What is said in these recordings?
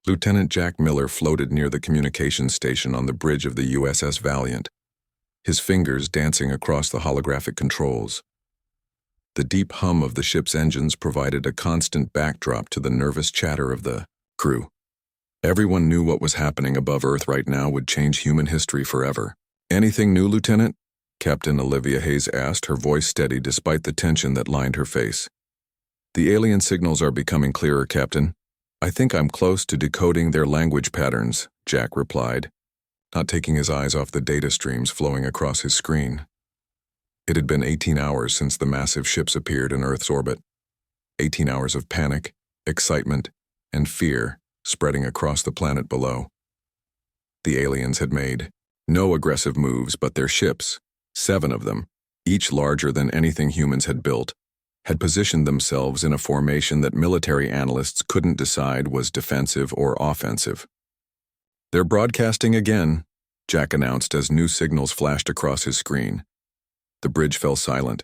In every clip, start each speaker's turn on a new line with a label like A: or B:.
A: Lieutenant Jack Miller floated near the communications station on the bridge of the USS Valiant, his fingers dancing across the holographic controls. The deep hum of the ship's engines provided a constant backdrop to the nervous chatter of the crew. Everyone knew what was happening above Earth right now would change human history forever. "Anything new, Lieutenant?" Captain Olivia Hayes asked, her voice steady despite the tension that lined her face. "The alien signals are becoming clearer, Captain. I think I'm close to decoding their language patterns," Jack replied, not taking his eyes off the data streams flowing across his screen. It had been 18 hours since the massive ships appeared in Earth's orbit. 18 hours of panic, excitement, and fear spreading across the planet below. The aliens had made no aggressive moves, but their ships, 7 of them, each larger than anything humans had built, had positioned themselves in a formation that military analysts couldn't decide was defensive or offensive. "They're broadcasting again," Jack announced as new signals flashed across his screen. The bridge fell silent.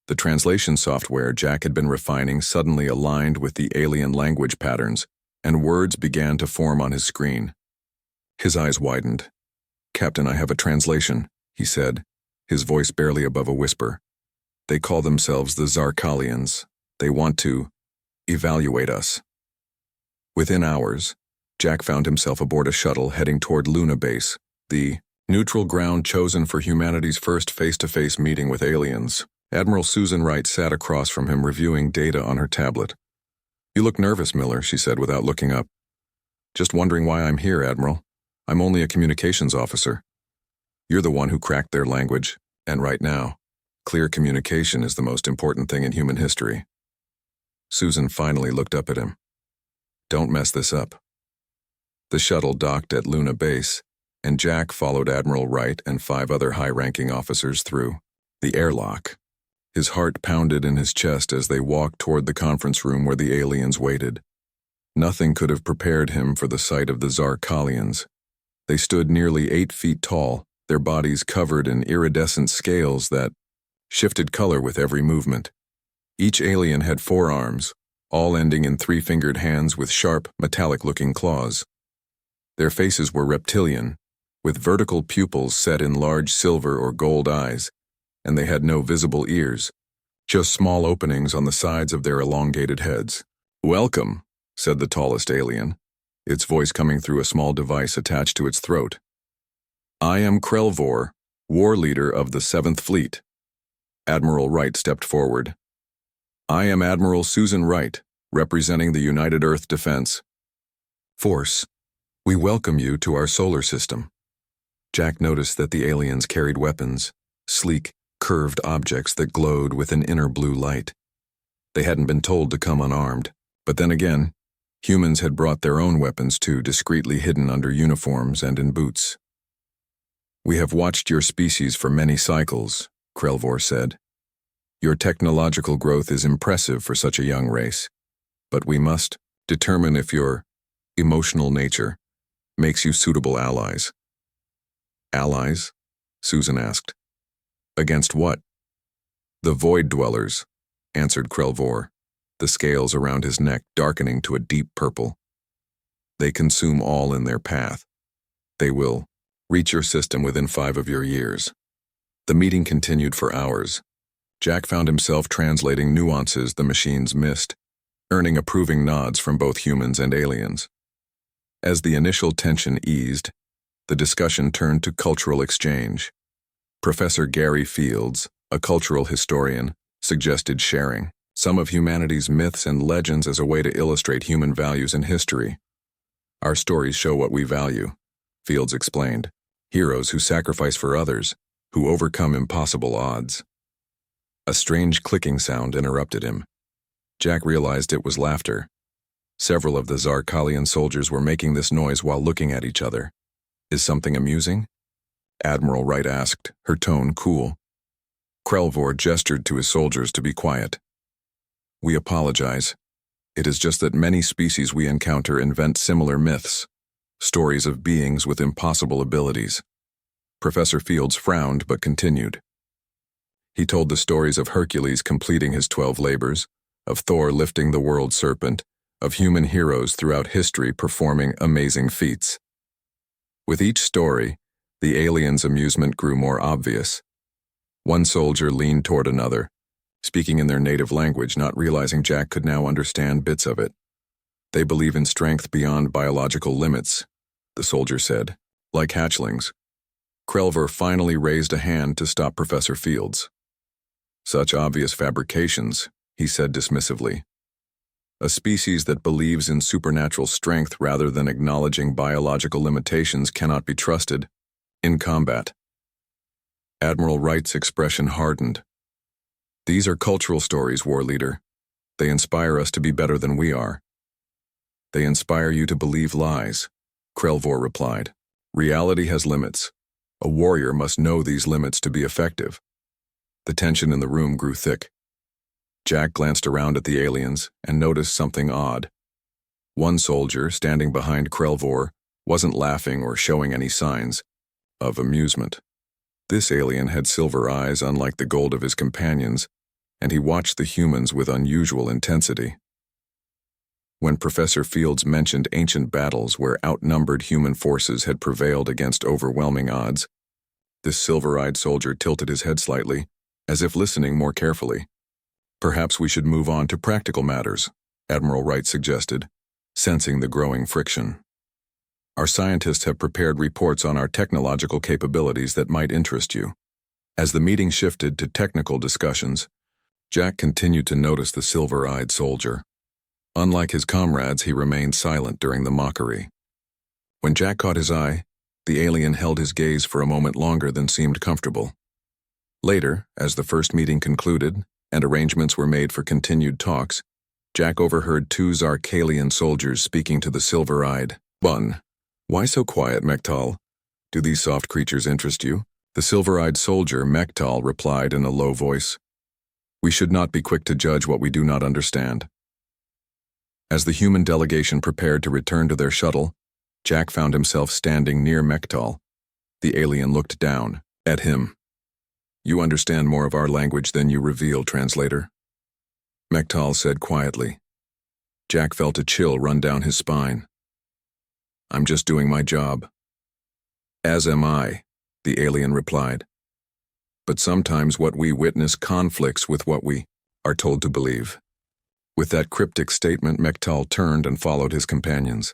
A: The translation software Jack had been refining suddenly aligned with the alien language patterns, and words began to form on his screen. His eyes widened. "Captain, I have a translation," he said, his voice barely above a whisper. "They call themselves the Zarkalians. They want to evaluate us." Within hours, Jack found himself aboard a shuttle heading toward Luna Base, the neutral ground chosen for humanity's first face-to-face meeting with aliens. Admiral Susan Wright sat across from him reviewing data on her tablet. "You look nervous, Miller," she said without looking up. "Just wondering why I'm here, Admiral. I'm only a communications officer. You're the one who cracked their language, and right now, clear communication is the most important thing in human history." Susan finally looked up at him. "Don't mess this up." The shuttle docked at Luna Base, and Jack followed Admiral Wright and 5 other high-ranking officers through the airlock. His heart pounded in his chest as they walked toward the conference room where the aliens waited. Nothing could have prepared him for the sight of the Zarkalians. They stood nearly 8 feet tall, their bodies covered in iridescent scales that shifted color with every movement. Each alien had 4 arms, all ending in 3-fingered hands with sharp, metallic-looking claws. Their faces were reptilian, with vertical pupils set in large silver or gold eyes, and they had no visible ears, just small openings on the sides of their elongated heads. "Welcome," said the tallest alien, its voice coming through a small device attached to its throat. "I am Krelvor, war leader of the 7th Fleet." Admiral Wright stepped forward. "I am Admiral Susan Wright, representing the United Earth Defense Force. We welcome you to our solar system." Jack noticed that the aliens carried weapons, sleek, curved objects that glowed with an inner blue light. They hadn't been told to come unarmed, but then again, humans had brought their own weapons too, discreetly hidden under uniforms and in boots. "We have watched your species for many cycles," Krelvor said. "Your technological growth is impressive for such a young race, but we must determine if your emotional nature makes you suitable allies." "Allies?" Susan asked. "Against what?" "The Void Dwellers," answered Krelvor, the scales around his neck darkening to a deep purple. "They consume all in their path. They will reach your system within 5 of your years." The meeting continued for hours. Jack found himself translating nuances the machines missed, earning approving nods from both humans and aliens. As the initial tension eased, the discussion turned to cultural exchange. Professor Gary Fields, a cultural historian, suggested sharing some of humanity's myths and legends as a way to illustrate human values in history. "Our stories show what we value," Fields explained. "Heroes who sacrifice for others, who overcome impossible odds." A strange clicking sound interrupted him. Jack realized it was laughter. Several of the Zarkalian soldiers were making this noise while looking at each other. "Is something amusing?" Admiral Wright asked, her tone cool. Krelvor gestured to his soldiers to be quiet. "We apologize. It is just that many species we encounter invent similar myths, stories of beings with impossible abilities." Professor Fields frowned but continued. He told the stories of Hercules completing his 12 labors, of Thor lifting the world serpent, of human heroes throughout history performing amazing feats. With each story, the aliens' amusement grew more obvious. One soldier leaned toward another, speaking in their native language, not realizing Jack could now understand bits of it. "They believe in strength beyond biological limits," the soldier said, "like hatchlings." Krelver finally raised a hand to stop Professor Fields. "Such obvious fabrications," he said dismissively. "A species that believes in supernatural strength rather than acknowledging biological limitations cannot be trusted in combat." Admiral Wright's expression hardened. "These are cultural stories, war leader. They inspire us to be better than we are." "They inspire you to believe lies," Krelvor replied. "Reality has limits. A warrior must know these limits to be effective." The tension in the room grew thick. Jack glanced around at the aliens and noticed something odd. One soldier, standing behind Krelvor, wasn't laughing or showing any signs of amusement. This alien had silver eyes unlike the gold of his companions, and he watched the humans with unusual intensity. When Professor Fields mentioned ancient battles where outnumbered human forces had prevailed against overwhelming odds, this silver-eyed soldier tilted his head slightly, as if listening more carefully. "Perhaps we should move on to practical matters," Admiral Wright suggested, sensing the growing friction. "Our scientists have prepared reports on our technological capabilities that might interest you." As the meeting shifted to technical discussions, Jack continued to notice the silver-eyed soldier. Unlike his comrades, he remained silent during the mockery. When Jack caught his eye, the alien held his gaze for a moment longer than seemed comfortable. Later, as the first meeting concluded and arrangements were made for continued talks, Jack overheard two Zarkalian soldiers speaking to the silver-eyed one. "Why so quiet, Mektal? Do these soft creatures interest you?" The silver-eyed soldier, Mektal, replied in a low voice. "We should not be quick to judge what we do not understand." As the human delegation prepared to return to their shuttle, Jack found himself standing near Mektal. The alien looked down at him. "You understand more of our language than you reveal, translator," Mektal said quietly. Jack felt a chill run down his spine. "I'm just doing my job." "As am I," the alien replied. "But sometimes what we witness conflicts with what we are told to believe." With that cryptic statement, Mektal turned and followed his companions.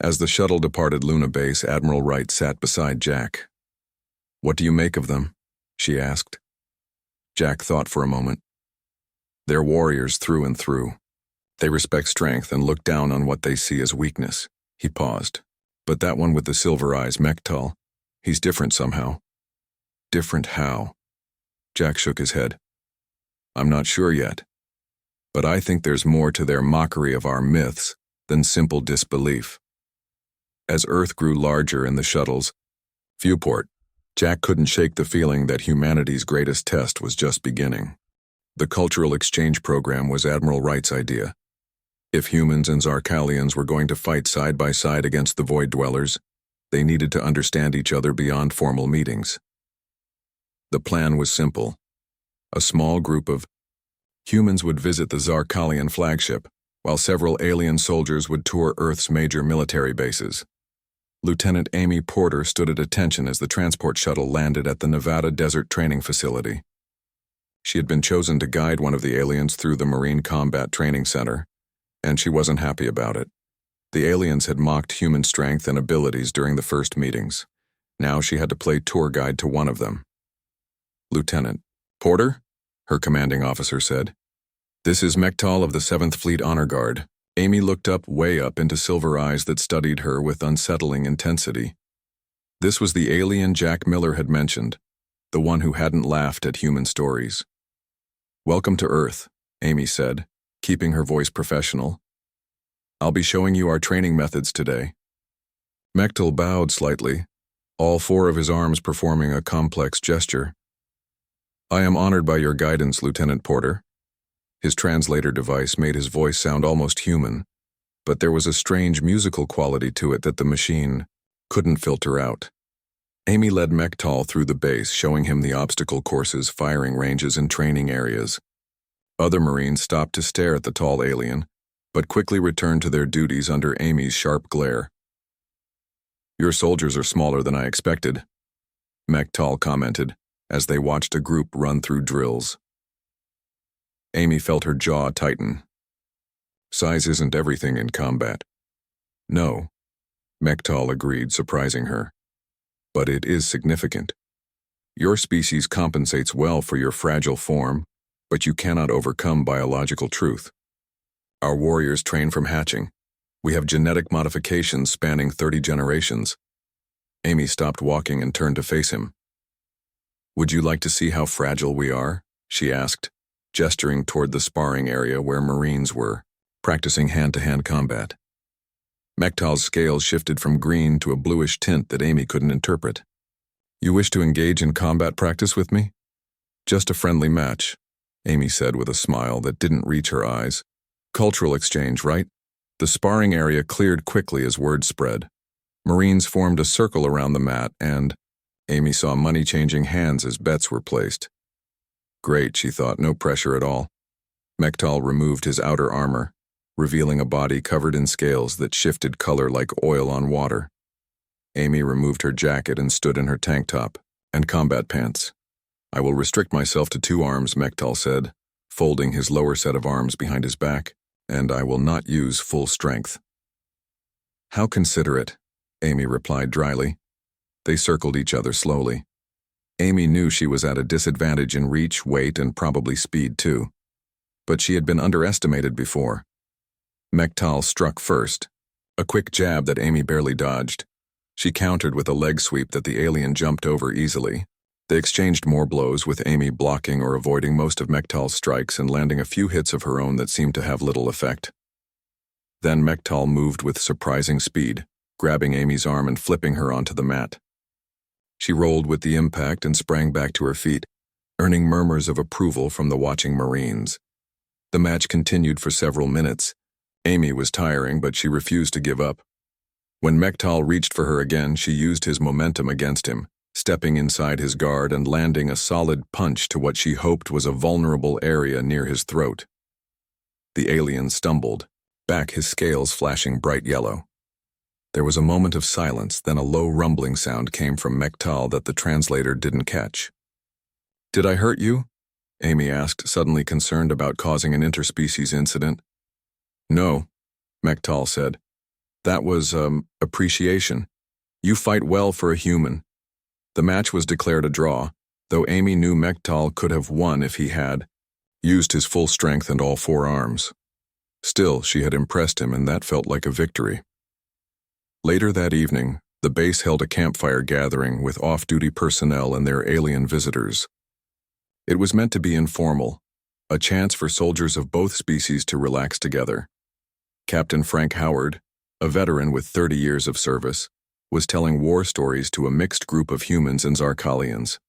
A: As the shuttle departed Luna Base, Admiral Wright sat beside Jack. "What do you make of them?" she asked. Jack thought for a moment. "They're warriors through and through. They respect strength and look down on what they see as weakness." He paused. "But that one with the silver eyes, Mektal, he's different somehow." "Different how?" Jack shook his head. "I'm not sure yet. But I think there's more to their mockery of our myths than simple disbelief." As Earth grew larger in the shuttle's viewport, Jack couldn't shake the feeling that humanity's greatest test was just beginning. The cultural exchange program was Admiral Wright's idea. If humans and Zarkalians were going to fight side by side against the Void Dwellers, they needed to understand each other beyond formal meetings. The plan was simple. A small group of humans would visit the Zarkalian flagship, while several alien soldiers would tour Earth's major military bases. Lieutenant Amy Porter stood at attention as the transport shuttle landed at the Nevada Desert Training Facility. She had been chosen to guide one of the aliens through the Marine Combat Training Center, and she wasn't happy about it. The aliens had mocked human strength and abilities during the first meetings. Now she had to play tour guide to one of them. "Lieutenant Porter?" her commanding officer said. "This is Mektal of the 7th Fleet Honor Guard." Amy looked up, way up, into silver eyes that studied her with unsettling intensity. This was the alien Jack Miller had mentioned, the one who hadn't laughed at human stories. "Welcome to Earth," Amy said, keeping her voice professional. "I'll be showing you our training methods today." Mektal bowed slightly, all four of his arms performing a complex gesture. "I am honored by your guidance, Lieutenant Porter." His translator device made his voice sound almost human, but there was a strange musical quality to it that the machine couldn't filter out. Amy led Mektal through the base, showing him the obstacle courses, firing ranges, and training areas. Other Marines stopped to stare at the tall alien, but quickly returned to their duties under Amy's sharp glare. "Your soldiers are smaller than I expected," Mektal commented as they watched a group run through drills. Amy felt her jaw tighten. "Size isn't everything in combat." "No," Mektal agreed, surprising her. "But it is significant. Your species compensates well for your fragile form, but you cannot overcome biological truth. Our warriors train from hatching. We have genetic modifications spanning 30 generations." Amy stopped walking and turned to face him. "Would you like to see how fragile we are?" she asked, gesturing toward the sparring area where Marines were, practicing hand-to-hand combat. Mektal's scales shifted from green to a bluish tint that Amy couldn't interpret. "You wish to engage in combat practice with me?" "Just a friendly match," Amy said with a smile that didn't reach her eyes. "Cultural exchange, right?" The sparring area cleared quickly as word spread. Marines formed a circle around the mat and Amy saw money-changing hands as bets were placed. Great, she thought, no pressure at all. Mektal removed his outer armor, revealing a body covered in scales that shifted color like oil on water. Amy removed her jacket and stood in her tank top and combat pants. "I will restrict myself to 2 arms, Mektal said, folding his lower set of arms behind his back, "and I will not use full strength." "How considerate," Amy replied dryly. They circled each other slowly. Amy knew she was at a disadvantage in reach, weight, and probably speed too. But she had been underestimated before. Mektal struck first, a quick jab that Amy barely dodged. She countered with a leg sweep that the alien jumped over easily. They exchanged more blows, with Amy blocking or avoiding most of Mektal's strikes and landing a few hits of her own that seemed to have little effect. Then Mektal moved with surprising speed, grabbing Amy's arm and flipping her onto the mat. She rolled with the impact and sprang back to her feet, earning murmurs of approval from the watching Marines. The match continued for several minutes. Amy was tiring, but she refused to give up. When Mektal reached for her again, she used his momentum against him, stepping inside his guard and landing a solid punch to what she hoped was a vulnerable area near his throat. The alien stumbled, back his scales flashing bright yellow. There was a moment of silence, then a low rumbling sound came from Mektal that the translator didn't catch. "Did I hurt you?" Amy asked, suddenly concerned about causing an interspecies incident. "No," Mektal said. "That was, appreciation. You fight well for a human." The match was declared a draw, though Amy knew Mektal could have won if he had used his full strength and all 4 arms. Still, she had impressed him, and that felt like a victory. Later that evening, the base held a campfire gathering with off-duty personnel and their alien visitors. It was meant to be informal, a chance for soldiers of both species to relax together. Captain Frank Howard, a veteran with 30 years of service, was telling war stories to a mixed group of humans and Zarkalians.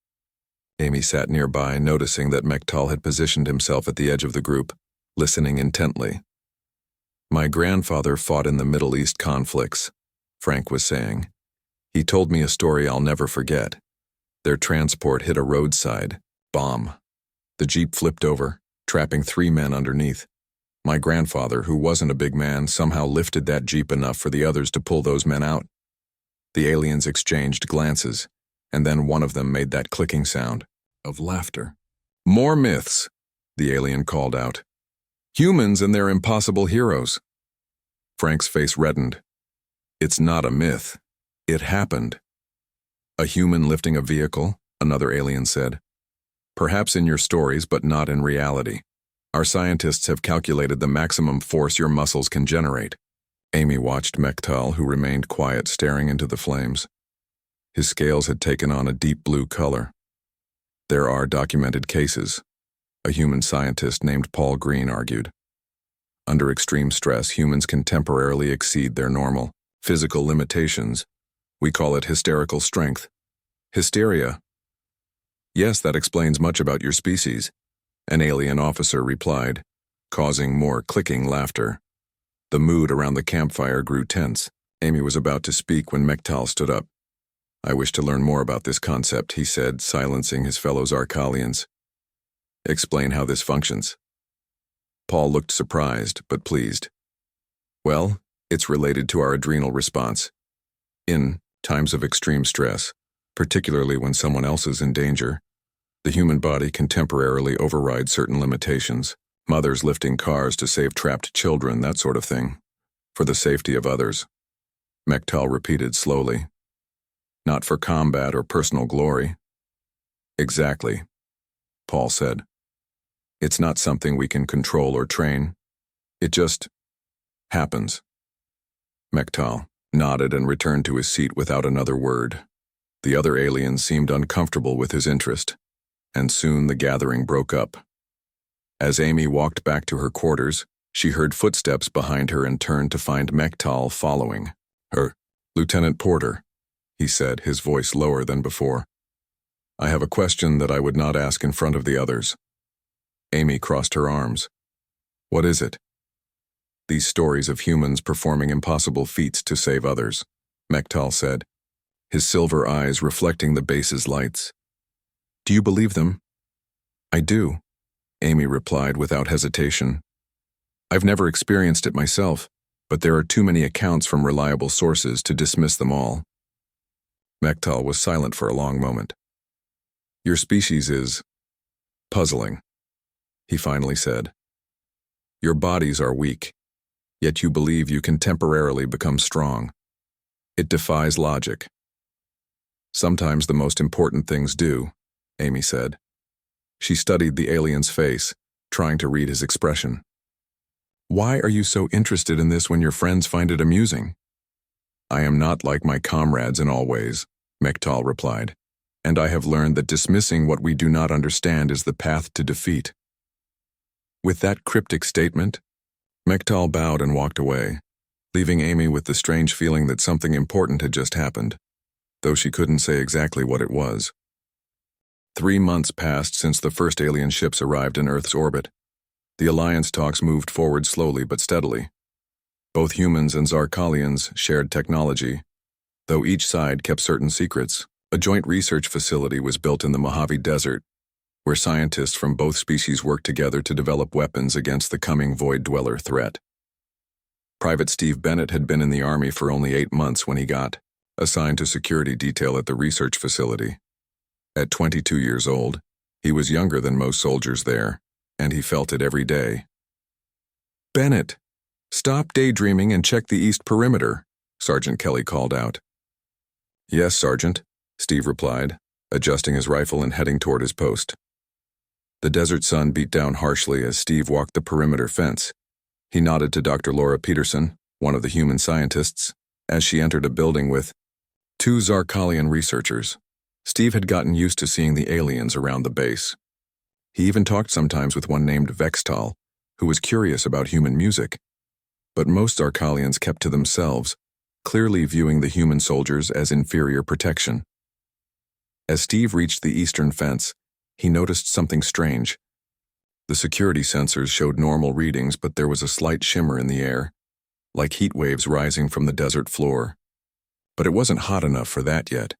A: Amy sat nearby, noticing that Mektal had positioned himself at the edge of the group, listening intently. "My grandfather fought in the Middle East conflicts," Frank was saying. "He told me a story I'll never forget. Their transport hit a roadside bomb. The jeep flipped over, trapping 3 men underneath. My grandfather, who wasn't a big man, somehow lifted that jeep enough for the others to pull those men out." The aliens exchanged glances, and then one of them made that clicking sound of laughter. "More myths," the alien called out. "Humans and their impossible heroes." Frank's face reddened. "It's not a myth. It happened." "A human lifting a vehicle," another alien said. "Perhaps in your stories, but not in reality. Our scientists have calculated the maximum force your muscles can generate." Amy watched Mektal, who remained quiet, staring into the flames. His scales had taken on a deep blue color. "There are documented cases," a human scientist named Paul Green argued. "Under extreme stress, humans can temporarily exceed their normal physical limitations. We call it hysterical strength." "Hysteria?" "Yes, that explains much about your species," an alien officer replied, causing more clicking laughter. The mood around the campfire grew tense. Amy was about to speak when Mektal stood up. "I wish to learn more about this concept," he said, silencing his fellow Zarkalians. "Explain how this functions." Paul looked surprised, but pleased. Well, it's related to our adrenal response. In times of extreme stress, particularly when someone else is in danger, the human body can temporarily override certain limitations. Mothers lifting cars to save trapped children, that sort of thing, for the safety of others. Mektal repeated slowly. Not for combat or personal glory. Exactly, Paul said. It's not something we can control or train. It just happens. Mektal nodded and returned to his seat without another word. The other aliens seemed uncomfortable with his interest, and soon the gathering broke up. As Amy walked back to her quarters, she heard footsteps behind her and turned to find Mektal following her. Lieutenant Porter, he said, his voice lower than before. I have a question that I would not ask in front of the others. Amy crossed her arms. What is it? These stories of humans performing impossible feats to save others, Mektal said, his silver eyes reflecting the base's lights. Do you believe them? I do, Amy replied without hesitation. I've never experienced it myself, but there are too many accounts from reliable sources to dismiss them all. Mektal was silent for a long moment. Your species is puzzling, he finally said. Your bodies are weak, yet you believe you can temporarily become strong. It defies logic. Sometimes the most important things do, Amy said. She studied the alien's face, trying to read his expression. Why are you so interested in this when your friends find it amusing? I am not like my comrades in all ways, Mektal replied, and I have learned that dismissing what we do not understand is the path to defeat. With that cryptic statement, Mektal bowed and walked away, leaving Amy with the strange feeling that something important had just happened, though she couldn't say exactly what it was. 3 months passed since the first alien ships arrived in Earth's orbit. The alliance talks moved forward slowly but steadily. Both humans and Zarkalians shared technology, though each side kept certain secrets. A joint research facility was built in the Mojave Desert, where scientists from both species worked together to develop weapons against the coming Void Dweller threat. Private Steve Bennett had been in the Army for only 8 months when he got assigned to security detail at the research facility. At 22 years old, he was younger than most soldiers there, and he felt it every day. Bennett, stop daydreaming and check the east perimeter, Sergeant Kelly called out. Yes, Sergeant, Steve replied, adjusting his rifle and heading toward his post. The desert sun beat down harshly as Steve walked the perimeter fence. He nodded to Dr. Laura Peterson, one of the human scientists, as she entered a building with 2 Zarkalian researchers. Steve had gotten used to seeing the aliens around the base. He even talked sometimes with one named Vextal, who was curious about human music. But most Zarkalians kept to themselves, clearly viewing the human soldiers as inferior protection. As Steve reached the eastern fence, he noticed something strange. The security sensors showed normal readings, but there was a slight shimmer in the air, like heat waves rising from the desert floor. But it wasn't hot enough for that yet.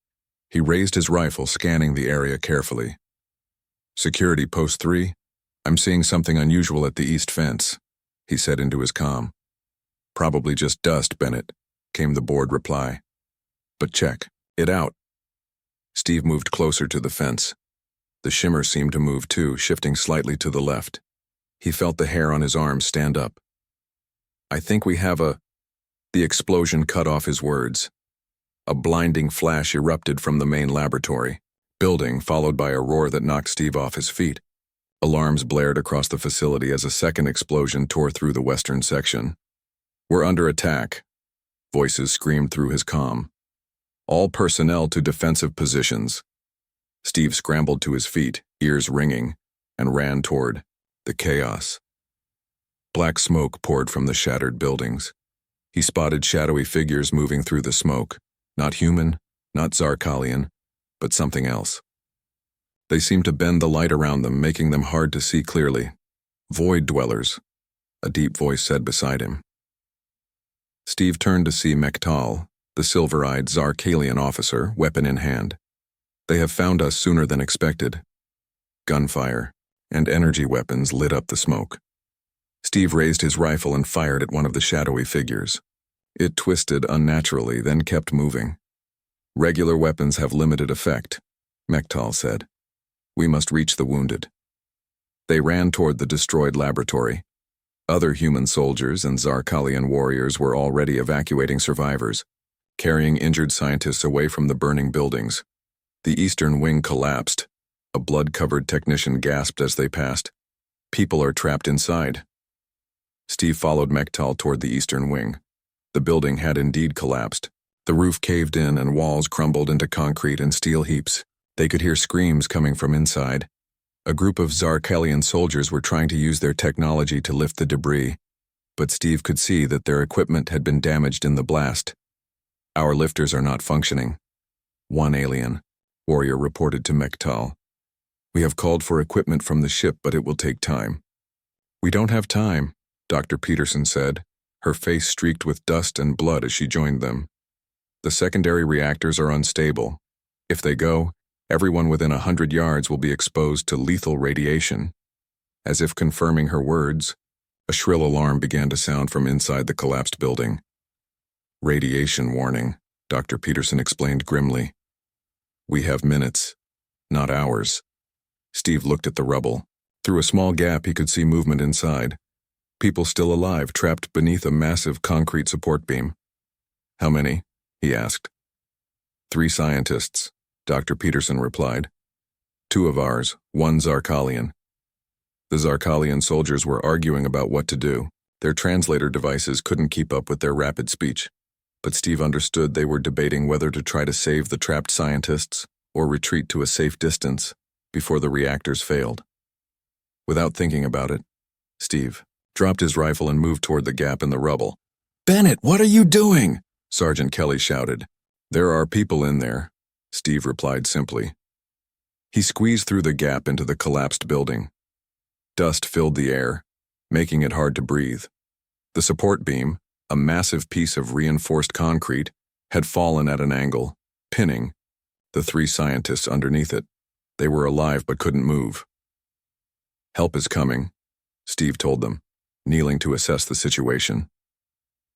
A: He raised his rifle, scanning the area carefully. Security Post 3, I'm seeing something unusual at the east fence, he said into his comm. Probably just dust, Bennett, came the bored reply. But check it out. Steve moved closer to the fence. The shimmer seemed to move too, shifting slightly to the left. He felt the hair on his arms stand up. I think we have a... The explosion cut off his words. A blinding flash erupted from the main laboratory building, followed by a roar that knocked Steve off his feet. Alarms blared across the facility as a second explosion tore through the western section. We're under attack, voices screamed through his comm. All personnel to defensive positions. Steve scrambled to his feet, ears ringing, and ran toward the chaos. Black smoke poured from the shattered buildings. He spotted shadowy figures moving through the smoke, not human, not Zarkalian, but something else. They seemed to bend the light around them, making them hard to see clearly. Void Dwellers, a deep voice said beside him. Steve turned to see Mektal, the silver-eyed Zarkalian officer, weapon in hand. They have found us sooner than expected. Gunfire and energy weapons lit up the smoke. Steve raised his rifle and fired at one of the shadowy figures. It twisted unnaturally, then kept moving. "Regular weapons have limited effect," Mektal said. "We must reach the wounded." They ran toward the destroyed laboratory. Other human soldiers and Zarkalian warriors were already evacuating survivors, carrying injured scientists away from the burning buildings. The eastern wing collapsed. A blood-covered technician gasped as they passed. "People are trapped inside." Steve followed Mektal toward the eastern wing. The building had indeed collapsed. The roof caved in and walls crumbled into concrete and steel heaps. They could hear screams coming from inside. A group of Zarkalian soldiers were trying to use their technology to lift the debris, but Steve could see that their equipment had been damaged in the blast. "Our lifters are not functioning," one alien warrior reported to Mektal. "We have called for equipment from the ship, but it will take time." "We don't have time," Dr. Peterson said, her face streaked with dust and blood as she joined them. "The secondary reactors are unstable. If they go, everyone within 100 yards will be exposed to lethal radiation." As if confirming her words, a shrill alarm began to sound from inside the collapsed building. "Radiation warning," Dr. Peterson explained grimly. "We have minutes, not hours." Steve looked at the rubble. Through a small gap he could see movement inside. People still alive, trapped beneath a massive concrete support beam. "How many?" he asked. "3 scientists," Dr. Peterson replied. "2 of ours, 1 Zarkalian." The Zarkalian soldiers were arguing about what to do. Their translator devices couldn't keep up with their rapid speech, but Steve understood they were debating whether to try to save the trapped scientists or retreat to a safe distance before the reactors failed. Without thinking about it, Steve dropped his rifle and moved toward the gap in the rubble. "Bennett, what are you doing?" Sergeant Kelly shouted. "There are people in there," Steve replied simply. He squeezed through the gap into the collapsed building. Dust filled the air, making it hard to breathe. The support beam, a massive piece of reinforced concrete, had fallen at an angle, pinning the 3 scientists underneath it. They were alive but couldn't move. "Help is coming," Steve told them, kneeling to assess the situation.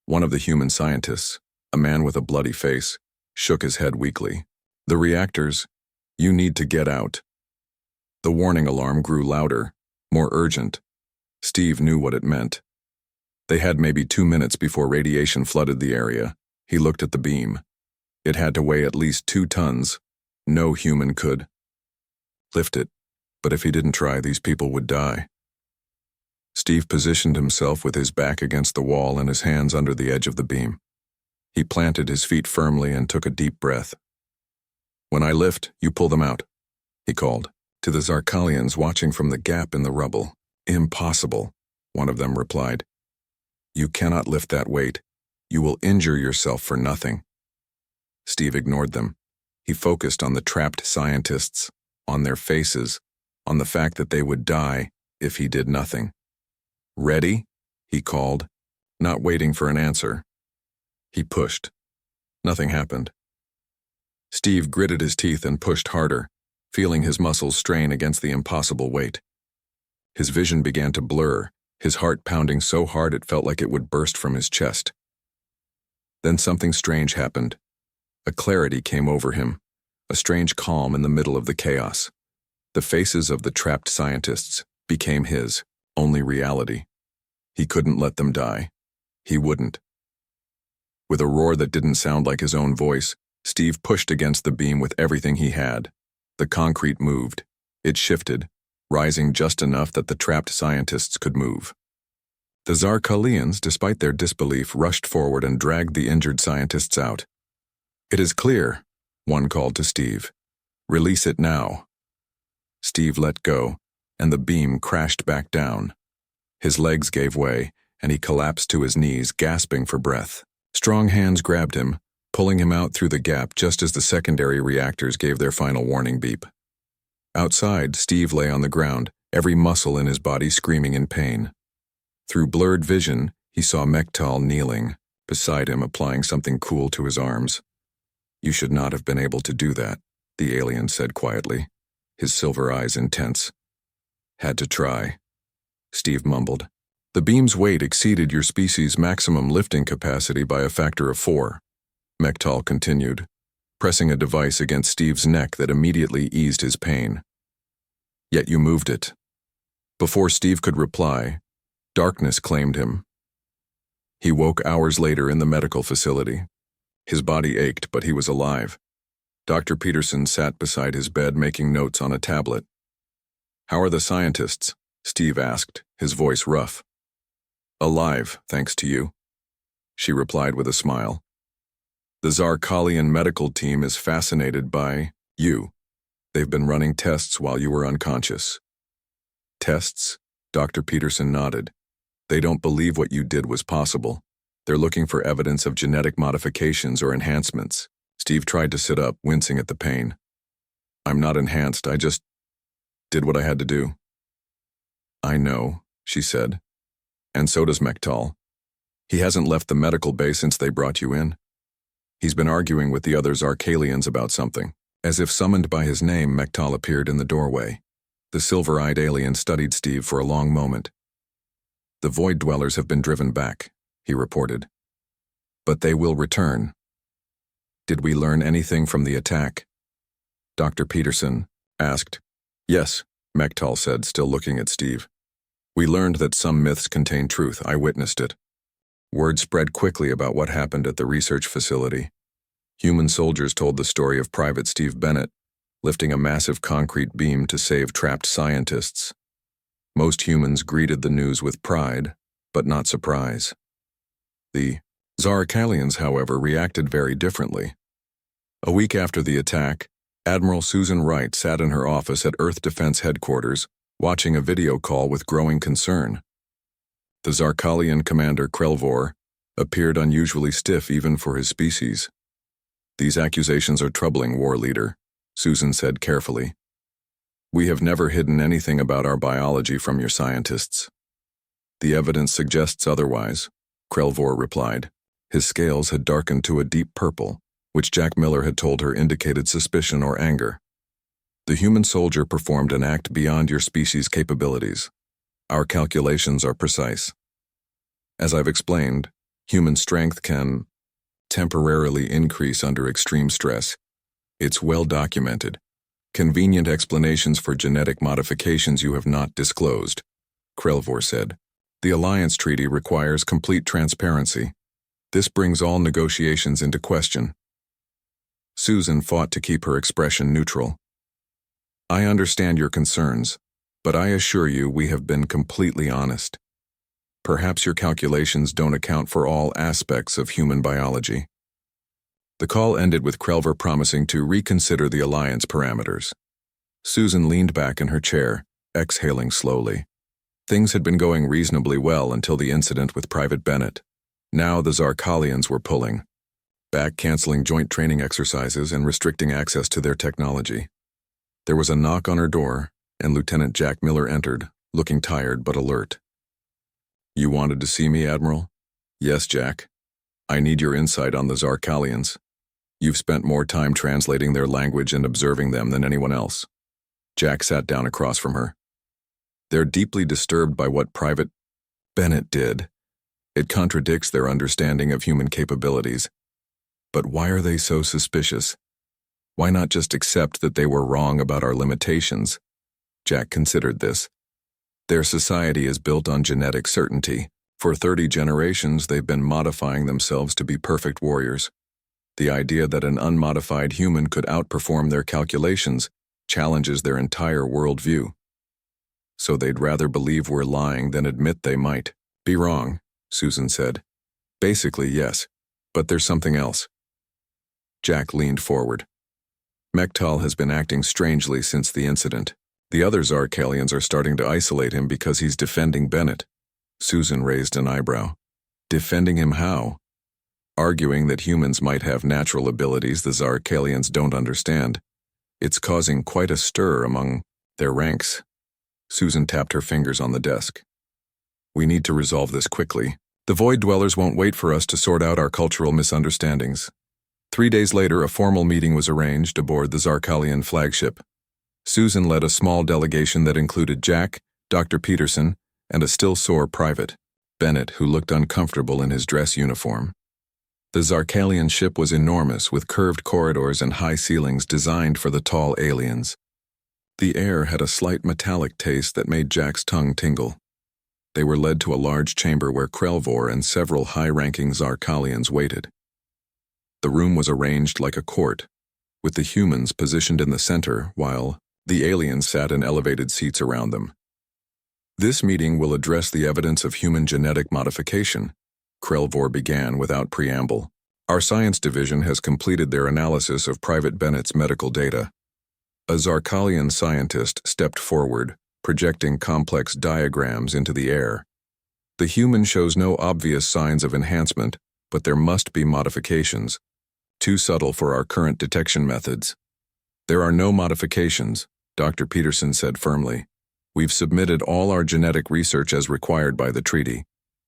A: One of the human scientists, a man with a bloody face, shook his head weakly. "The reactors, you need to get out." The warning alarm grew louder, more urgent. Steve knew what it meant. They had maybe 2 minutes before radiation flooded the area. He looked at the beam. It had to weigh at least 2 tons. No human could lift it, but if he didn't try, these people would die. Steve positioned himself with his back against the wall and his hands under the edge of the beam. He planted his feet firmly and took a deep breath. "When I lift, you pull them out," he called to the Zarkalians watching from the gap in the rubble. "Impossible," one of them replied. "You cannot lift that weight. You will injure yourself for nothing." Steve ignored them. He focused on the trapped scientists, on their faces, on the fact that they would die if he did nothing. "Ready?" he called, not waiting for an answer. He pushed. Nothing happened. Steve gritted his teeth and pushed harder, feeling his muscles strain against the impossible weight. His vision began to blur, his heart pounding so hard it felt like it would burst from his chest. Then something strange happened. A clarity came over him, a strange calm in the middle of the chaos. The faces of the trapped scientists became his only reality. He couldn't let them die. He wouldn't. With a roar that didn't sound like his own voice, Steve pushed against the beam with everything he had. The concrete moved. It shifted, rising just enough that the trapped scientists could move. The Zarkalians, despite their disbelief, rushed forward and dragged the injured scientists out. "It is clear," one called to Steve. "Release it now." Steve let go, and the beam crashed back down. His legs gave way, and he collapsed to his knees, gasping for breath. Strong hands grabbed him, pulling him out through the gap just as the secondary reactors gave their final warning beep. Outside, Steve lay on the ground, every muscle in his body screaming in pain. Through blurred vision, he saw Mektal kneeling, beside him applying something cool to his arms. "You should not have been able to do that," the alien said quietly, his silver eyes intense. "Had to try," Steve mumbled. The beam's weight exceeded your species' maximum lifting capacity by a factor of 4, Mektal continued, pressing a device against Steve's neck that immediately eased his pain. Yet you moved it. Before Steve could reply, darkness claimed him. He woke hours later in the medical facility. His body ached, but he was alive. Dr. Peterson sat beside his bed making notes on a tablet. "How are the scientists?" Steve asked, his voice rough. "Alive, thanks to you," she replied with a smile. "The Zarkalian medical team is fascinated by you. They've been running tests while you were unconscious." "Tests?" Dr. Peterson nodded. "They don't believe what you did was possible. They're looking for evidence of genetic modifications or enhancements." Steve tried to sit up, wincing at the pain. "I'm not enhanced, I just did what I had to do." "I know," she said. "And so does Mektal. He hasn't left the medical bay since they brought you in. He's been arguing with the other Zarkalians about something." As if summoned by his name, Mektal appeared in the doorway. The silver-eyed alien studied Steve for a long moment. "The Void Dwellers have been driven back," he reported. "But they will return." "Did we learn anything from the attack?" Dr. Peterson asked. "Yes," Mektal said, still looking at Steve. "We learned that some myths contain truth. I witnessed it. Word spread quickly about what happened at the research facility. Human soldiers told the story of Private Steve Bennett lifting a massive concrete beam to save trapped scientists. Most humans greeted the news with pride, but not surprise. The Zarkalians, however, reacted very differently. A week after the attack, Admiral Susan Wright sat in her office at Earth Defense Headquarters, watching a video call with growing concern. The Zarkalian commander, Krelvor, appeared unusually stiff even for his species. "These accusations are troubling, War Leader," Susan said carefully. "We have never hidden anything about our biology from your scientists." "The evidence suggests otherwise," Krelvor replied. His scales had darkened to a deep purple, which Jack Miller had told her indicated suspicion or anger. "The human soldier performed an act beyond your species' capabilities. Our calculations are precise. As I've explained, human strength can temporarily increase under extreme stress. It's well documented. Convenient explanations for genetic modifications you have not disclosed," Krelvor said. "The Alliance Treaty requires complete transparency. This brings all negotiations into question." Susan fought to keep her expression neutral. "I understand your concerns, but I assure you we have been completely honest. Perhaps your calculations don't account for all aspects of human biology." The call ended with Krelvor promising to reconsider the Alliance parameters. Susan leaned back in her chair, exhaling slowly. Things had been going reasonably well until the incident with Private Bennett. Now the Zarkalians were pulling back, canceling joint training exercises and restricting access to their technology. There was a knock on her door, and Lieutenant Jack Miller entered, looking tired but alert. "You wanted to see me, Admiral?" "Yes, Jack. I need your insight on the Zarkalians. You've spent more time translating their language and observing them than anyone else." Jack sat down across from her. "They're deeply disturbed by what Private Bennett did. It contradicts their understanding of human capabilities. But why are they so suspicious? Why not just accept that they were wrong about our limitations?" Jack considered this. "Their society is built on genetic certainty. For 30 generations, they've been modifying themselves to be perfect warriors. The idea that an unmodified human could outperform their calculations challenges their entire worldview. So they'd rather believe we're lying than admit they might be wrong," Susan said. "Basically, yes, but there's something else." Jack leaned forward. "Mektal has been acting strangely since the incident. The other Zarkalians are starting to isolate him because he's defending Bennett." Susan raised an eyebrow. "Defending him how?" "Arguing that humans might have natural abilities the Zarkalians don't understand. It's causing quite a stir among their ranks." Susan tapped her fingers on the desk. "We need to resolve this quickly. The Void Dwellers won't wait for us to sort out our cultural misunderstandings." 3 days later, a formal meeting was arranged aboard the Zarkalian flagship. Susan led a small delegation that included Jack, Dr. Peterson, and a still-sore private. Bennett, who looked uncomfortable in his dress uniform. The Zarkalian ship was enormous, with curved corridors and high ceilings designed for the tall aliens. The air had a slight metallic taste that made Jack's tongue tingle. They were led to a large chamber where Krelvor and several high-ranking Zarkalians waited. The room was arranged like a court, with the humans positioned in the center while the aliens sat in elevated seats around them. "This meeting will address the evidence of human genetic modification," Krelvor began without preamble. "Our science division has completed their analysis of Private Bennett's medical data." A Zarkalian scientist stepped forward, projecting complex diagrams into the air. "The human shows no obvious signs of enhancement, but there must be modifications, too subtle for our current detection methods." "There are no modifications," Dr. Peterson said firmly. "We've submitted all our genetic research as required by the treaty.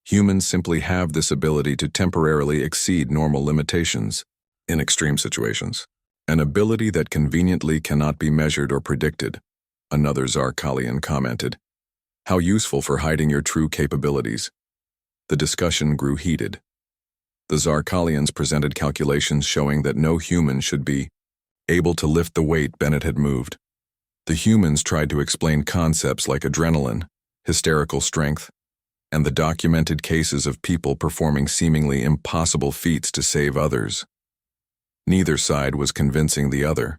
A: Humans simply have this ability to temporarily exceed normal limitations in extreme situations. An ability that conveniently cannot be measured or predicted," another Zarkalian commented. "How useful for hiding your true capabilities." The discussion grew heated. The Zarkalians presented calculations showing that no human should be able to lift the weight Bennett had moved. The humans tried to explain concepts like adrenaline, hysterical strength, and the documented cases of people performing seemingly impossible feats to save others. Neither side was convincing the other.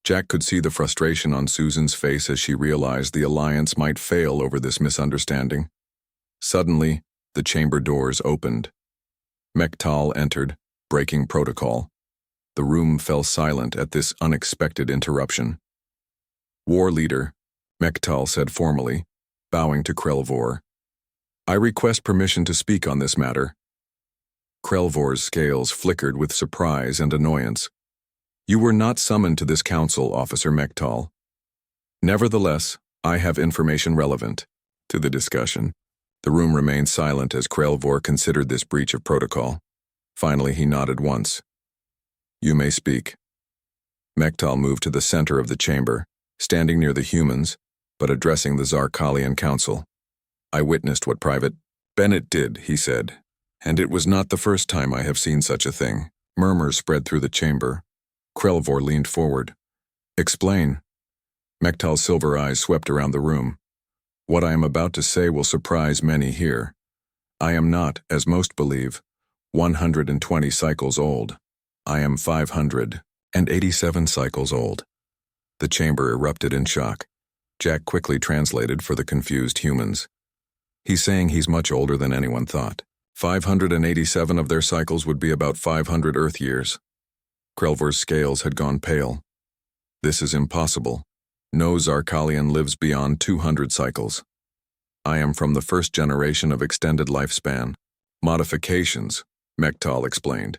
A: Jack could see the frustration on Susan's face as she realized the alliance might fail over this misunderstanding. Suddenly, the chamber doors opened. Mektal entered, breaking protocol. The room fell silent at this unexpected interruption. "War leader," Mektal said formally, bowing to Krelvor. "I request permission to speak on this matter." Krelvor's scales flickered with surprise and annoyance. "You were not summoned to this council, Officer Mektal. Nevertheless, I have information relevant to the discussion." The room remained silent as Krelvor considered this breach of protocol. Finally, he nodded once. "You may speak." Mektal moved to the center of the chamber, standing near the humans, but addressing the Zarkalian Council. "I witnessed what Private Bennett did," he said, "and it was not the first time I have seen such a thing." Murmurs spread through the chamber. Krelvor leaned forward. "Explain." Mektal's silver eyes swept around the room. "What I am about to say will surprise many here. I am not, as most believe, 120 cycles old. I am 587 cycles old." The chamber erupted in shock. Jack quickly translated for the confused humans. "He's saying he's much older than anyone thought. 587 of their cycles would be about 500 Earth years." Krelvor's scales had gone pale. "This is impossible. No Zarkalian lives beyond 200 cycles. I am from the first generation of extended lifespan. Modifications," Mektal explained.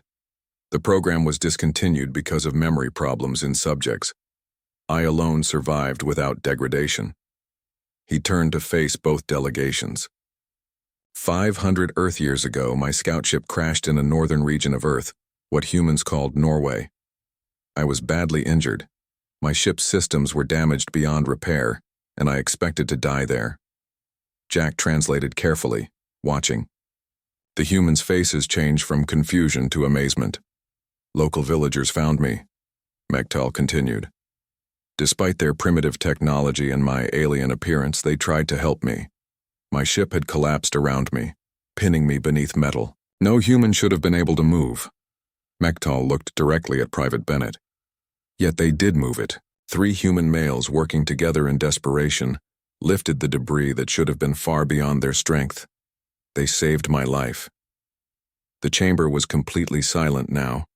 A: "The program was discontinued because of memory problems in subjects. I alone survived without degradation." He turned to face both delegations. 500 Earth years ago, my scout ship crashed in a northern region of Earth, what humans called Norway. I was badly injured. My ship's systems were damaged beyond repair, and I expected to die there. Jack translated carefully, watching. The humans' faces changed from confusion to amazement. "Local villagers found me," Mektal continued. "Despite their primitive technology and my alien appearance, they tried to help me. My ship had collapsed around me, pinning me beneath metal. No human should have been able to move." Mektal looked directly at Private Bennett. "Yet they did move it. 3 human males working together in desperation lifted the debris that should have been far beyond their strength. They saved my life." The chamber was completely silent now.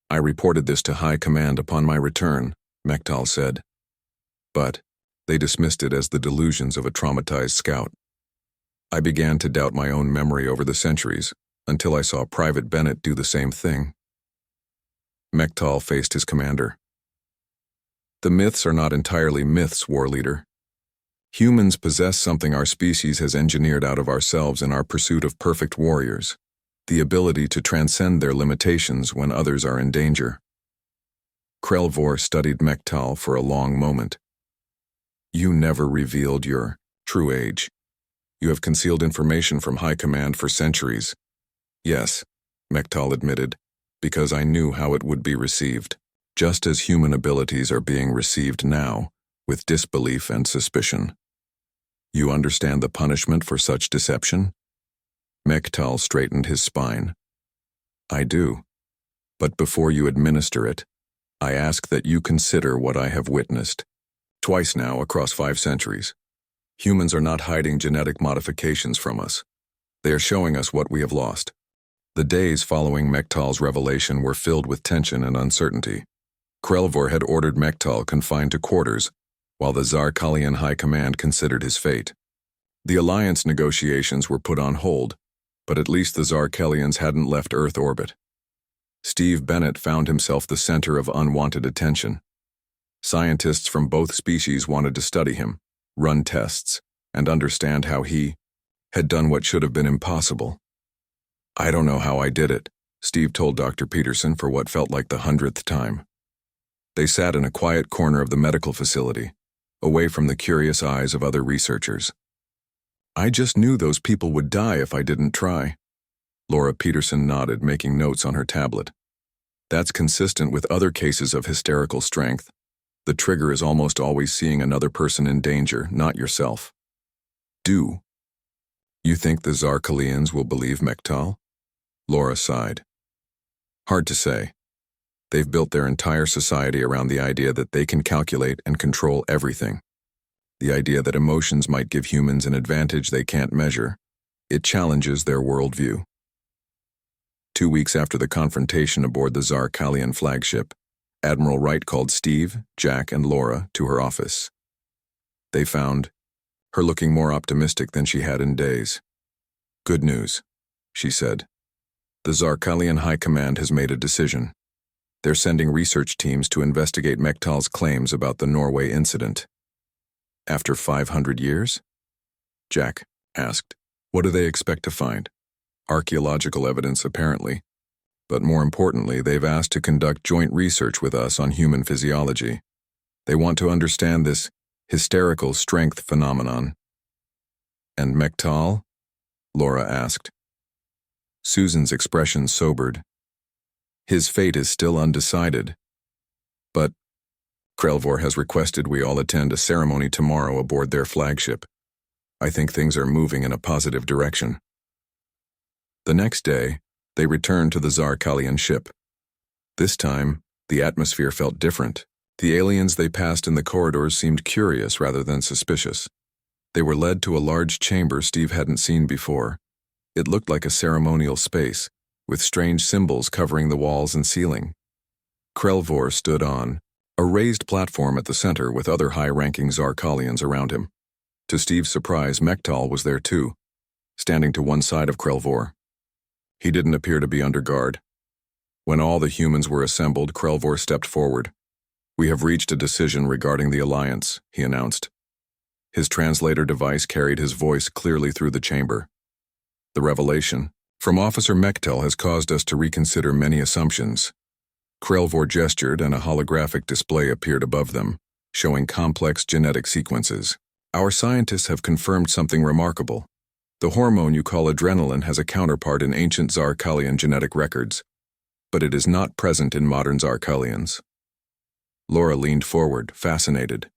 A: "I reported this to High Command upon my return," Mektal said. "But they dismissed it as the delusions of a traumatized scout. I began to doubt my own memory over the centuries, until I saw Private Bennett do the same thing." Mektal faced his commander. "The myths are not entirely myths, War Leader. Humans possess something our species has engineered out of ourselves in our pursuit of perfect warriors, the ability to transcend their limitations when others are in danger." Krelvor studied Mektal for a long moment. "You never revealed your true age. You have concealed information from High Command for centuries. Yes, Mektal admitted, because I knew how it would be received, just as human abilities are being received now, with disbelief and suspicion. You understand the punishment for such deception? Mektal straightened his spine. I do. But before you administer it, I ask that you consider what I have witnessed. Twice now across 5 centuries. Humans are not hiding genetic modifications from us. They are showing us what we have lost. The days following Mektal's revelation were filled with tension and uncertainty. Krelvor had ordered Mektal confined to quarters, while the Zarkalian High Command considered his fate. The alliance negotiations were put on hold, but at least the Zarkalians hadn't left Earth orbit. Steve Bennett found himself the center of unwanted attention. Scientists from both species wanted to study him, run tests, and understand how he had done what should have been impossible. I don't know how I did it, Steve told Dr. Peterson for what felt like the 100th time. They sat in a quiet corner of the medical facility, away from the curious eyes of other researchers. I just knew those people would die if I didn't try. Laura Peterson nodded, making notes on her tablet. That's consistent with other cases of hysterical strength. The trigger is almost always seeing another person in danger, not yourself. Do you think the Zarkalians will believe Mektal? Laura sighed. Hard to say. They've built their entire society around the idea that they can calculate and control everything. The idea that emotions might give humans an advantage they can't measure. It challenges their worldview. 2 weeks after the confrontation aboard the Zarkalian flagship, Admiral Wright called Steve, Jack, and Laura to her office. They found her looking more optimistic than she had in days. Good news, she said. The Zarkalian High Command has made a decision. They're sending research teams to investigate Mektal's claims about the Norway incident. After 500 years? Jack asked. What do they expect to find? Archaeological evidence, apparently. But more importantly, they've asked to conduct joint research with us on human physiology. They want to understand this hysterical strength phenomenon. And Mektal? Laura asked. Susan's expression sobered. His fate is still undecided. But Krelvor has requested we all attend a ceremony tomorrow aboard their flagship. I think things are moving in a positive direction. The next day, they returned to the Zarkalian ship. This time, the atmosphere felt different. The aliens they passed in the corridors seemed curious rather than suspicious. They were led to a large chamber Steve hadn't seen before. It looked like a ceremonial space, with strange symbols covering the walls and ceiling. Krelvor stood on a raised platform at the center with other high-ranking Zarkalians around him. To Steve's surprise, Mektal was there too, standing to one side of Krelvor. He didn't appear to be under guard. When all the humans were assembled, Krelvor stepped forward. We have reached a decision regarding the alliance, he announced. His translator device carried his voice clearly through the chamber. The revelation from Officer Mektal has caused us to reconsider many assumptions. Krelvor gestured and a holographic display appeared above them, showing complex genetic sequences. Our scientists have confirmed something remarkable. The hormone you call adrenaline has a counterpart in ancient Zarkalian genetic records, but it is not present in modern Zarkalians. Laura leaned forward, fascinated.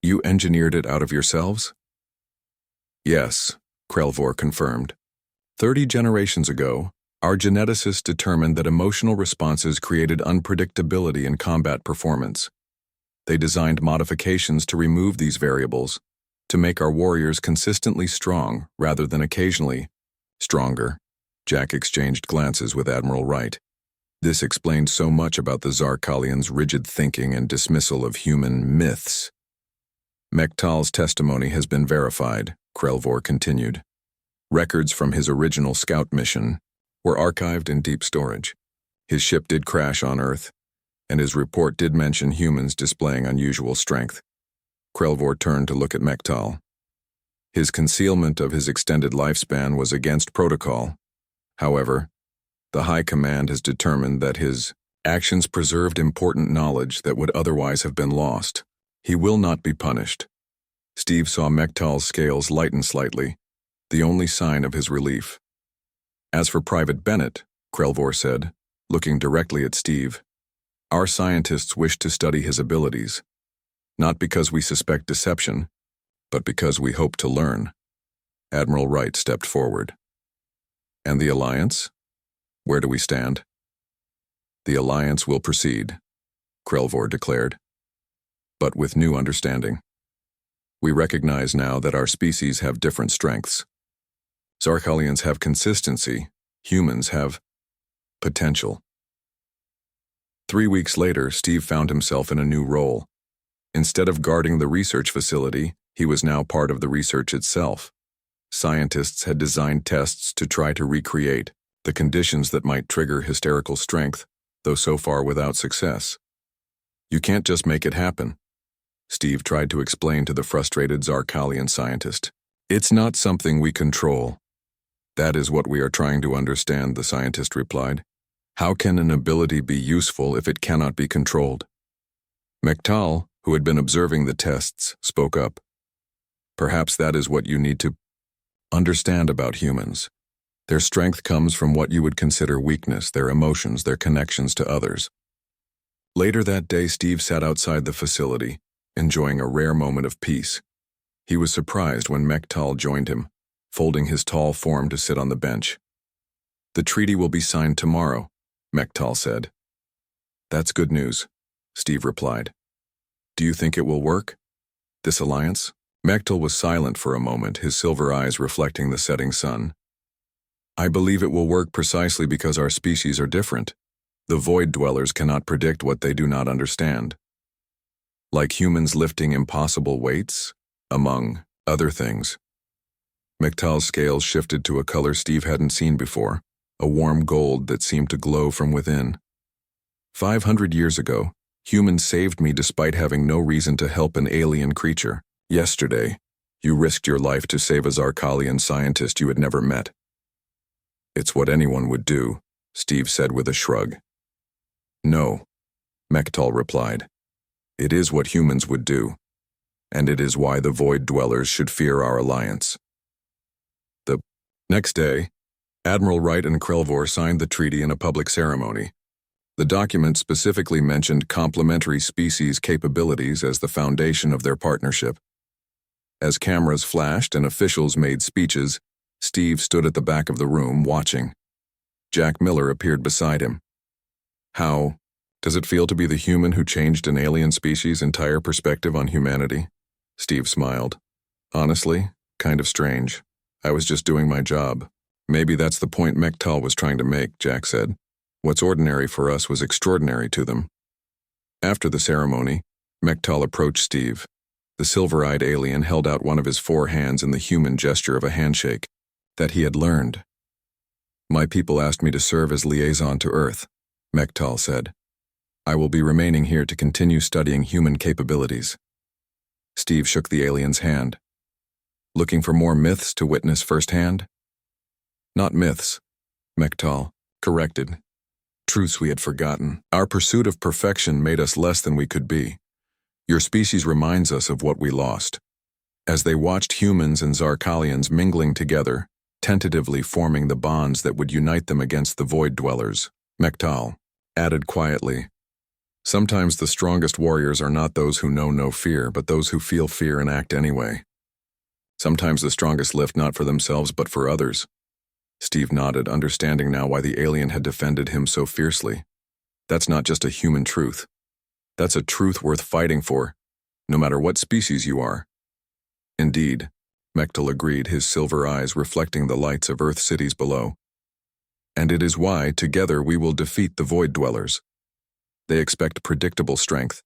A: You engineered it out of yourselves? Yes, Krelvor confirmed. 30 generations ago, our geneticists determined that emotional responses created unpredictability in combat performance. They designed modifications to remove these variables, to make our warriors consistently strong rather than occasionally stronger. Jack exchanged glances with Admiral Wright. This explained so much about the Zarkalians' rigid thinking and dismissal of human myths. Mektal's testimony has been verified, Krelvor continued. Records from his original scout mission were archived in deep storage. His ship did crash on Earth, and his report did mention humans displaying unusual strength. Krelvor turned to look at Mektal. His concealment of his extended lifespan was against protocol. However, the High Command has determined that his actions preserved important knowledge that would otherwise have been lost. He will not be punished. Steve saw Mektal's scales lighten slightly, the only sign of his relief. As for Private Bennett, Krelvor said, looking directly at Steve, our scientists wish to study his abilities, not because we suspect deception, but because we hope to learn. Admiral Wright stepped forward. And the Alliance? Where do we stand? The Alliance will proceed, Krelvor declared, but with new understanding. We recognize now that our species have different strengths. Zarkalians have consistency, humans have potential. 3 weeks later, Steve found himself in a new role. Instead of guarding the research facility, he was now part of the research itself. Scientists had designed tests to try to recreate the conditions that might trigger hysterical strength, though so far without success. You can't just make it happen, Steve tried to explain to the frustrated Zarkalian scientist. It's not something we control. That is what we are trying to understand, the scientist replied. How can an ability be useful if it cannot be controlled? Mektal, who had been observing the tests, spoke up. Perhaps that is what you need to understand about humans. Their strength comes from what you would consider weakness, their emotions, their connections to others. Later that day, Steve sat outside the facility, enjoying a rare moment of peace. He was surprised when Mektal joined him, folding his tall form to sit on the bench. The treaty will be signed tomorrow, Mektal said. That's good news, Steve replied. Do you think it will work? This alliance? Mektal was silent for a moment, his silver eyes reflecting the setting sun. I believe it will work precisely because our species are different. The Void Dwellers cannot predict what they do not understand. Like humans lifting impossible weights, among other things. Mektal's scales shifted to a color Steve hadn't seen before, a warm gold that seemed to glow from within. 500 years ago, humans saved me despite having no reason to help an alien creature. Yesterday, you risked your life to save a Zarkalian scientist you had never met. It's what anyone would do, Steve said with a shrug. No, Mektal replied. It is what humans would do, and it is why the Void Dwellers should fear our alliance. The next day, Admiral Wright and Krelvor signed the treaty in a public ceremony. The document specifically mentioned complementary species capabilities as the foundation of their partnership. As cameras flashed and officials made speeches, Steve stood at the back of the room watching. Jack Miller appeared beside him. How does it feel to be the human who changed an alien species' entire perspective on humanity? Steve smiled. Honestly, kind of strange. I was just doing my job. Maybe that's the point Mektal was trying to make, Jack said. What's ordinary for us was extraordinary to them. After the ceremony, Mektal approached Steve. The silver-eyed alien held out one of his 4 hands in the human gesture of a handshake that he had learned. My people asked me to serve as liaison to Earth, Mektal said. I will be remaining here to continue studying human capabilities. Steve shook the alien's hand. Looking for more myths to witness firsthand? Not myths, Mektal corrected. Truths we had forgotten. Our pursuit of perfection made us less than we could be. Your species reminds us of what we lost. As they watched humans and Zarkalians mingling together, tentatively forming the bonds that would unite them against the Void Dwellers, Mektal added quietly, sometimes the strongest warriors are not those who know no fear, but those who feel fear and act anyway. Sometimes the strongest lift not for themselves but for others. Steve nodded, understanding now why the alien had defended him so fiercely. That's not just a human truth. That's a truth worth fighting for, no matter what species you are. Indeed, Mektal agreed, his silver eyes reflecting the lights of Earth cities below. And it is why, together, we will defeat the Void Dwellers. They expect predictable strength.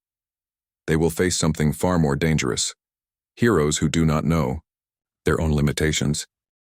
A: They will face something far more dangerous. Heroes who do not know their own limitations.